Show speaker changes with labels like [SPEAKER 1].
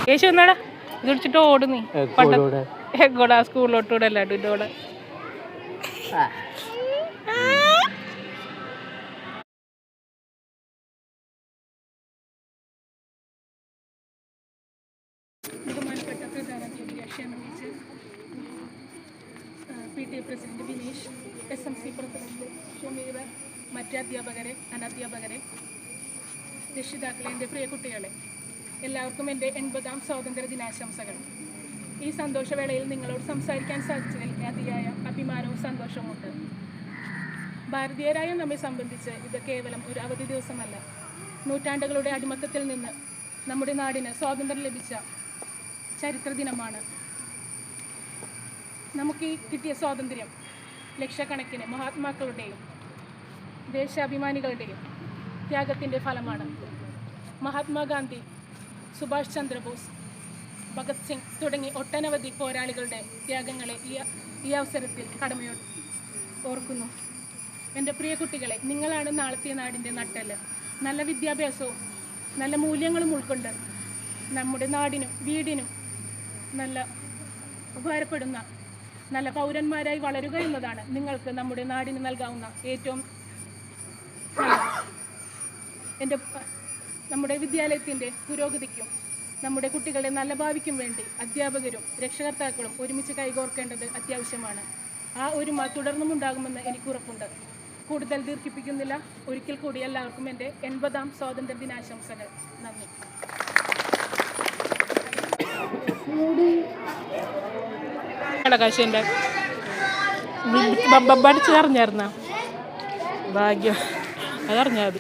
[SPEAKER 1] യേശു എന്നാടാ ഇത് പിടിച്ചിട്ട് ഓടുന്നീ എഗോടാ സ്കൂളിലോട്ട് വിടല്ല ഇതോടെ ബഹുമാനപ്പെട്ട പ്രധാനാധ്യാപിക ക്ഷേമ PTA president Vineesh, SMC president Shameer, മറ്റ് അധ്യാപകരെ, അനധ്യാപകരെ, രക്ഷിതാക്കളെ, എൻ്റെ പ്രിയ കുട്ടികളെ, എല്ലാവർക്കും എൻ്റെ 80ാം സ്വാതന്ത്ര്യ ദിനാശംസകൾ. ഈ സന്തോഷവേളയിൽ നിങ്ങളോട് സംസാരിക്കാൻ സാധിച്ചതിൽ അതിയായ അഭിമാനവും സന്തോഷവുമുണ്ട്. ഭാരതീയരായ നമ്മെ സംബന്ധിച്ച് ഇത് കേവലം ഒരു അവധി ദിവസമല്ല. നൂറ്റാണ്ടുകളുടെ അടിമത്തത്തിൽ നിന്ന് നമ്മുടെ നാടിന് സ്വാതന്ത്ര്യം ലഭിച്ച ചരിത്ര ദിനമാണ്. നമുക്ക് ഈ കിട്ടിയ സ്വാതന്ത്ര്യം ലക്ഷക്കണക്കിന് മഹാത്മാക്കളുടെയും ദേശാഭിമാനികളുടെയും ത്യാഗത്തിൻ്റെ ഫലമാണ്. മഹാത്മാഗാന്ധി, സുഭാഷ് ചന്ദ്രബോസ്, ഭഗത് സിംഗ് തുടങ്ങി ഒട്ടനവധി പോരാളികളുടെ ത്യാഗങ്ങളെ ഈ അവസരത്തിൽ കടമയോട് ഓർക്കുന്നു. എൻ്റെ പ്രിയ കുട്ടികളെ, നിങ്ങളാണ് നാളത്തെ നാടിൻ്റെ നട്ടെല്ല്. നല്ല വിദ്യാഭ്യാസവും നല്ല മൂല്യങ്ങളും ഉൾക്കൊണ്ട് നമ്മുടെ നാടിനും വീടിനും നല്ല ഉപകാരപ്പെടുന്ന നല്ല പൗരന്മാരായി വളരുക എന്നതാണ് നിങ്ങൾക്ക് നമ്മുടെ നാടിന് നൽകാവുന്ന ഏറ്റവും നമ്മുടെ വിദ്യാലയത്തിൻ്റെ പുരോഗതിക്കും നമ്മുടെ കുട്ടികളുടെ നല്ല ഭാവിക്കും വേണ്ടി അധ്യാപകരും രക്ഷകർത്താക്കളും ഒരുമിച്ച് കൈകോർക്കേണ്ടത് അത്യാവശ്യമാണ്. ആ ഒരുമ തുടർന്നും ഉണ്ടാകുമെന്ന് എനിക്ക് ഉറപ്പുണ്ട്. കൂടുതൽ ദീർഘിപ്പിക്കുന്നില്ല. ഒരിക്കൽ കൂടി എല്ലാവർക്കും എൻ്റെ 80ാം സ്വാതന്ത്ര്യ ദിനാശംസകൾ. നന്ദി. കാശിൻ്റെ പഠിച്ച് അറിഞ്ഞായിരുന്ന ഭാഗ്യം അതറിഞ്ഞാൽ മതി.